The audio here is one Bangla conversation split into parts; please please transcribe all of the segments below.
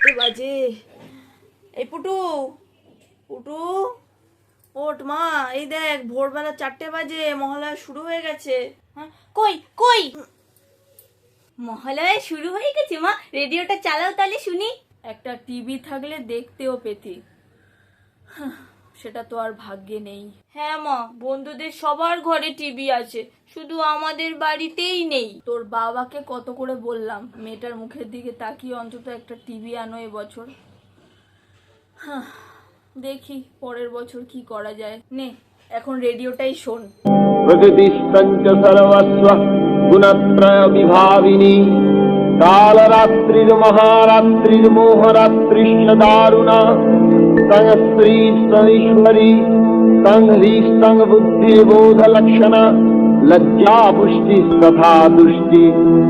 4টে বাজে। এই পুটু, পুটু ওঠ মা, এই দেখ ভোরবেলা 4টে বাজে, মহালয়া শুরু হয়ে গেছে। হ্যাঁ, কই কই মহালয়া শুরু হয়ে গেছে মা? রেডিওটা চালাও তাহলে শুনি। একটা টিভি থাকলে দেখতেও পেতি, সেটা তো আর ভাগ্যে নেই। হ্যাঁ মা, বন্ধুদের সবার ঘরে টিভি আছে, শুধু আমাদের বাড়িতেই নেই। তোর বাবাকে কত করে বললাম মেয়েটার মুখের দিকে তাকিয়ে অন্তত একটা টিভি আনো এবছর। দেখি পরের বছর কি করা যায়। নে এখন রেডিওটাই শোন। প্রকৃতিস্তঞ্চ সর্বস্ব গুণত্রয় বিভাবিনী কালরাত্রির্মহারাত্রির্মোহরাত্রিশ্চ দারুণা তং স্ত্রী সঈশ্বরী তং হ্রিস্তং বুদ্ধির্বোধলক্ষণা লজ্জা পুষ্টি তথা দুষ্টি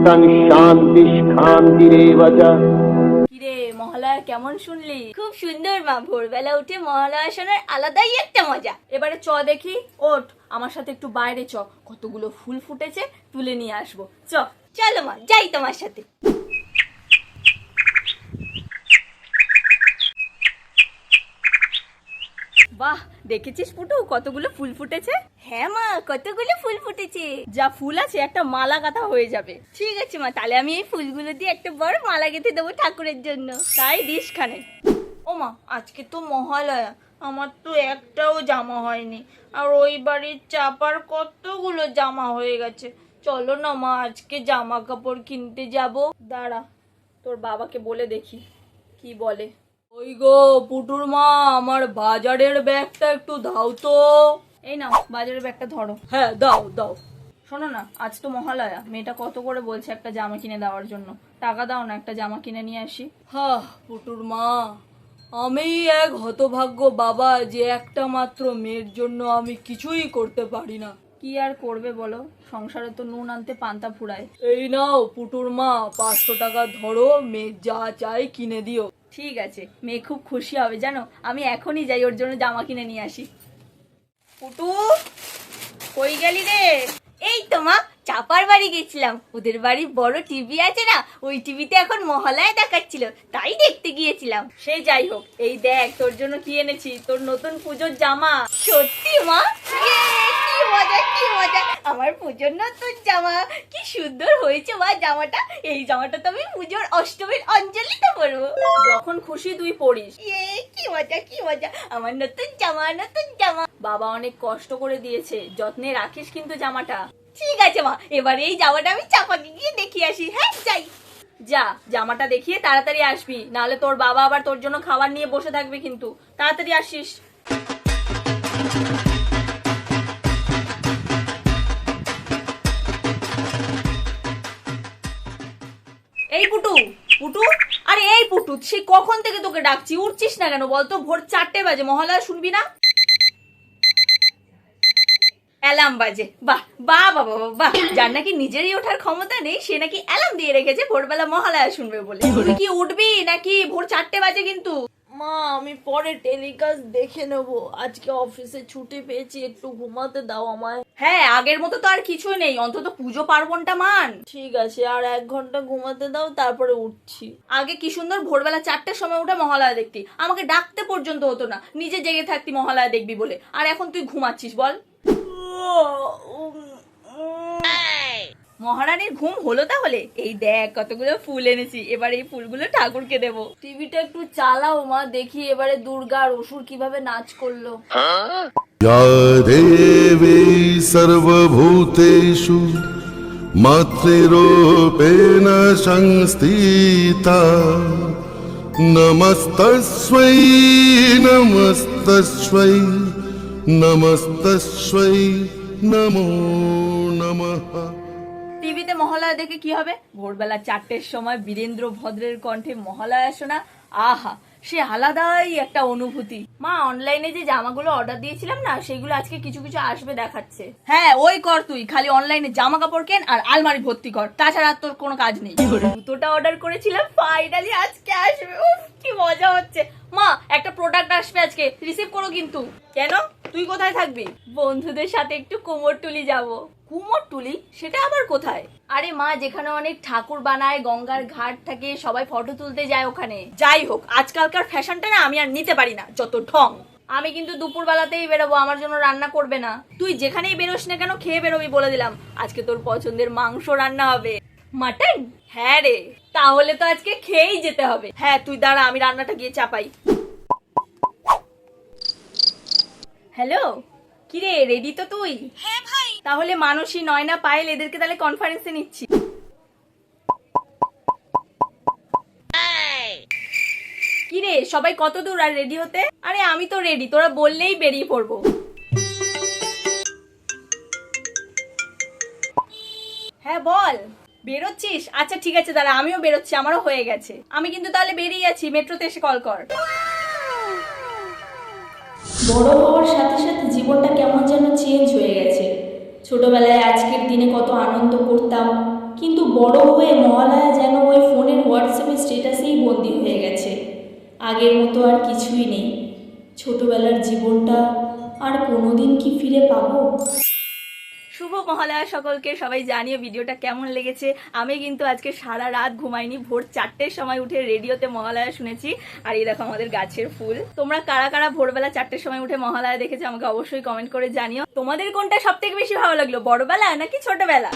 তং শান্তি শান্তিরেব চ। কিরে মহালয়া কেমন শুনলি? খুব সুন্দর মা, ভোরবেলা উঠে মহালয়া শোনার আলাদাই একটা মজা। এবারে চ দেখি, ওঠ আমার সাথে একটু বাইরে চ, কতগুলো ফুল ফুটেছে তুলে নিয়ে আসবো। চ। চলো মা, যাই তোমার সাথে। বাহ, দেখেছিস পুটু কতগুলো ফুল ফুটেছে? হ্যাঁ মা, কতগুলো ফুল ফুটেছে। যা ফুল আছে একটা মালা গাঁথা হয়ে যাবে। ঠিক আছে মা, তাহলে আমি এই ফুলগুলো দিয়ে একটা বড় মালা গেঁথে দেবো ঠাকুরের জন্য। তাই দিস খানে। ও মা, আজকে তো মহালয়া, আমার তো একটাও জামা হয়নি, আর ওই বাড়ির চাপার কতগুলো জামা হয়ে গেছে। চলো না মা, আজকে জামা কাপড় কিনতে যাব। দাঁড়া, তোর বাবাকে বলে দেখি কি বলে। ওই গো পুটুর মা, আমার বাজারের ব্যাগটা একটু দাও তো। এই নাও বাজারের ব্যাগটা ধরো। হ্যাঁ দাও দাও। শোনো না, আজ তো মহালয়া, মেয়েটা কত করে বলছে একটা জামা কিনে দেওয়ার জন্য, টাকা দাও না, একটা জামা কিনে নিয়ে আসি। হ্যাঁ পুটুর মা, আমি এক হতভাগ্য বাবা যে একটা মাত্র মেয়ের জন্য আমি কিছুই করতে পারি না। কি আর করবে বলো, সংসারে তো নুন আনতে পান্তা ফুরায়। এই নাও পুটুর মা, 500 টাকা ধরো, মেয়ে যা চাই কিনে দিও। ঠিক আছে, মেয়ে খুব খুশি হবে জানো, আমি এখনই যাই ওর জন্য জামা কিনে নিয়ে আসি। পুটু, কই গেলি রে? এই তো মা, চাপার বাড়ি গেছিলাম, ওদের বাড়ি বড় টিভি আছে না, ওই টিভিতে এখন মহালয়া দেখাচ্ছিল, তাই দেখতে গিয়েছিলাম। সে যাই হোক, এই দেখ তোর জন্য কি এনেছি, তোর নতুন পুজোর জামা। সত্যি মা? কি মজা কি মজা, আমার পুজোর নতুন জামা, কি সুন্দর হয়েছে মা জামাটা। এই জামাটা তো আমি পুজোর অষ্টমীর অঞ্জলিতে পরবো। যখন খুশি তুই পড়িস। কি মজা কি মজা, আমার নতুন জামা নতুন জামা। বাবা অনেক কষ্ট করে দিয়েছে, যত্নে রাখিস কিন্তু জামাটা। ঠিক আছে মা, এবারে এই জামাটা আমি চাপাকে গিয়ে দেখিয়ে আসি। হ্যাঁ যাই। যা, জামাটা দেখিয়ে তাড়াতাড়ি আসবি, নাহলে তোর বাবা আবার তোর জন্য খাবার নিয়ে বসে থাকবে কিন্তু। তাড়াতাড়ি আসিস। এই পুটু, পুটু, আরে এই পুটু, সে কখন থেকে তোকে ডাকছি, উঠছিস না কেন বলতো? ভোর 4টে বাজে, মহালয়া শুনবি না? অ্যালার্ম বাজে। বাহ বাহ বাবা বাহ, যার নাকি নিজেরই ওঠার ক্ষমতা নেই সে নাকি অ্যালার্ম দিয়ে রেখেছে ভোরবেলা মহালয়া শুনবে বলে। তুই কি উঠবি নাকি? ভোর 4টে বাজে কিন্তু। মা, আমি পরে টেলিকাস্ট দেখে নেব, আজকে অফিসে ছুটি পেয়েছি, একটু ঘুমাতে দাও আমায়। হ্যাঁ, আগের মতো তো আর কিছু নেই, অন্তত পুজো পার্বণটা মান। ঠিক আছে, আর 1 ঘন্টা ঘুমাতে দাও, তারপরে উঠছি। আগে কি সুন্দর ভোরবেলা 4টের সময় উঠে মহালয়া দেখতি, আমাকে ডাকতে পর্যন্ত হতো না, নিজে জেগে থাকতি মহালয়া দেখবি বলে। আর এখন তুই ঘুমাচ্ছিস বল? মহারানীর ঘুম হলো তাহলে? এই দেখ কতগুলো ফুল এনেছি, এবার এই ফুলগুলো ঠাকুরকে দেব। টিভিটা একটু চালাও মা, দেখি এবারে দুর্গা আর অসুর কিভাবে নাচ করলো। या देवी सर्वभूतेषु मातृरूपेण संस्थिता नमस्तस्मै नमस्तस्मै नमस्तस्मै नमो नमः। টিভিতে মহালয়া দেখে কি হবে? ভোরবেলা 4টের সময় বীরেন্দ্র ভদ্রের কণ্ঠে মহালয়া শোনা, আহা সে আলাদাই একটা অনুভূতি। মা, অনলাইনে যে জামাগুলো অর্ডার দিয়েছিলাম না, সেগুলো আজকে কিছু কিছু আসবে দেখাচ্ছে। হ্যাঁ ওই কর, তুই খালি অনলাইনে জামা কাপড় কেন আর আলমারি ভর্তি কর, তাছাড়া তোর কোনো কাজ নেই। জুতোটা অর্ডার করেছিলাম, ফাইনালি আজকে আসবে। উফ কি মজা হচ্ছে। মা, একটা প্রোডাক্ট আসবে আজকে, রিসিভ করো কিন্তু। কেন? তুই কোথায় থাকবি? বন্ধুদের সাথে একটু কুমোরটুলি যাব। কুমোরটুলি? সেটা আবার কোথায়? আরে মা, যেখানে অনেক ঠাকুর বানায়, গঙ্গার ঘাট থাকে, সবাই ফটো তুলতে যায় ওখানে। যাই হোক, আজকালকার ফ্যাশনটা না আমি আর নিতে পারি না, যত ঢং। আমি কিন্তু দুপুর বেলাতেই বেরোবো, আমার জন্য রান্না করবে না। তুই যেখানেই বেরোস না কেন খেয়ে বেরোবি বলে দিলাম। আজকে তোর পছন্দের মাংস রান্না হবে। মাটন? হ্যাঁ রে। তাহলে তো আজকে খেয়েই যেতে হবে। হ্যাঁ তুই দাঁড়া, আমি রান্নাটা গিয়ে চাপাই। হ্যালো, কিরে রেডি তো তুই? হ্যাঁ ভাই। তাহলে মানসী, নয়না, পায়েল এদেরকে তাহলে কনফারেন্সে নিচ্ছি। কিরে সবাই কত দূর আর রেডি হতে? আরে আমি তো রেডি, তোরা বললেই বেরিয়ে পড়বো। হ্যাঁ বল, বেরোচ্ছিস? আচ্ছা ঠিক আছে, দাঁড়া আমিও বেরোচ্ছি, আমারও হয়ে গেছে। আমি কিন্তু তাহলে বেরিয়ে যাচ্ছি, মেট্রোতে এসে কল কর। বড় হওয়ার সাথে সাথে জীবনটা কেমন যেন চেঞ্জ হয়ে গেছে। ছোটবেলায় আজকের দিনে কত আনন্দ করতাম, কিন্তু বড় হয়ে মহালয়া যেন ওই ফোনের হোয়াটসঅ্যাপে স্ট্যাটাসেই বন্দি হয়ে গেছে। আগের মতো আর কিছুই নেই। ছোটবেলার জীবনটা আর কোনোদিন কি ফিরে পাবো? শুভ মহালয়া সকলকে। সবাই জানিও ভিডিওটা কেমন লেগেছে। আমি কিন্তু আজকে সারা রাত ঘুমাইনি, ভোর 4টের সময় উঠে রেডিওতে মহালয়া শুনেছি। আর এই দেখো আমাদের গাছের ফুল। তোমরা কারা কারা ভোরবেলা 4টের সময় উঠে মহালয়া দেখেছো আমাকে অবশ্যই কমেন্ট করে জানিও। তোমাদের কোনটা সব থেকে বেশি ভালো লাগলো, বড়বেলা নাকি ছোটবেলা?